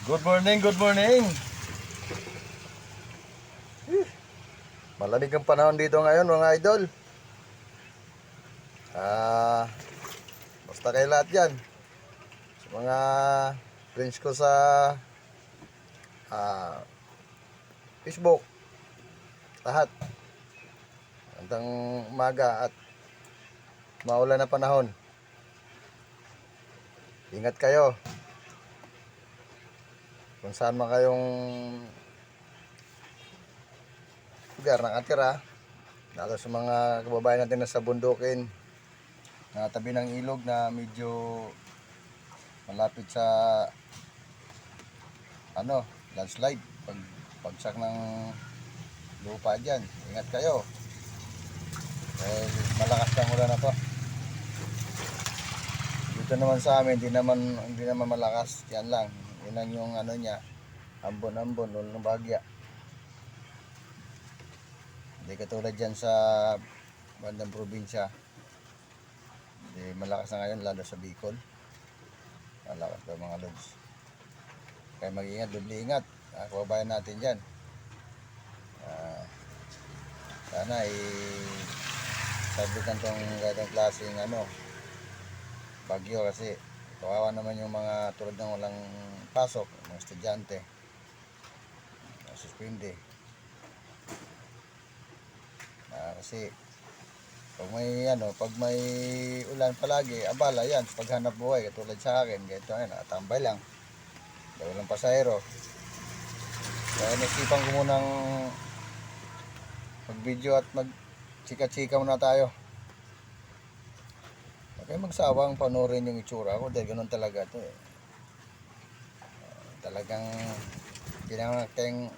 Good morning, good morning. Malamig ang panahon dito ngayon mga idol. Basta kayo lahat dyan. Sa mga friends ko sa Facebook. Lahat. Hanggang umaga at maulan na panahon. Ingat kayo. Kung saan man kayong lugar nakatira, lalo sa mga kababayan natin na sa bundukin, na tabi ng ilog na medyo malapit sa landslide, pagsak ng lupa dyan. Ingat kayo. Dahil malakas ang ulan na to. Dito naman sa amin, hindi naman malakas. Yan lang. Yun lang yung niya, ambon-ambon, ng bagya. Hindi katulad dyan sa bandang probinsya. Hindi malakas na ngayon, lalo sa Bicol. Malakas daw mga lods. Kaya mag-ingat, doble ingat. Kababayan natin dyan. Sana sabitan tong ganitong klaseng bagyo, kasi kawawa naman yung mga tulad ng walang pasok, mga estudyante, suspende. Kasi pag may ulan palagi, abala yan sa paghanap buhay. Katulad sa akin, ganito nakatambay lang, walang pasahero. Kaya nasipan ko munang mag-video at mag-chika-chika muna tayo. Okay, magsawang panoorin yung itsura ko dahil ganun talaga to eh. Talagang pinangakteng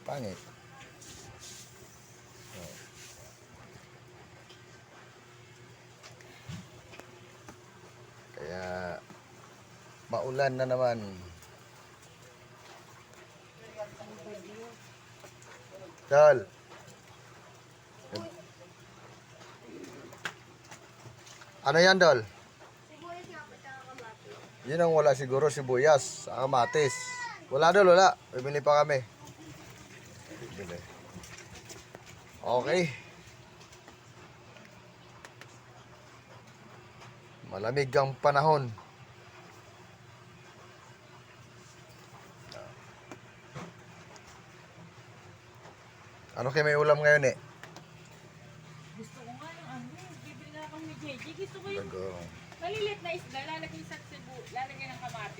pangit. Kaya maulan na naman. Dol. Ano yan, Dol? Sibuyas nga po, tsaka kamatis. Yun ang wala siguro, sibuyas, kamatis. Wala, Dol, wala. Bibili pa kami. Bibili. Okay. Malamig ang panahon. Ano kayo may ulam ngayon eh? Gusto ko nga yung bibili na akong ni JJ. Gusto ko yung Bago. malilit na isda, lalagyan sa sibu, lalagyan ng kamatis.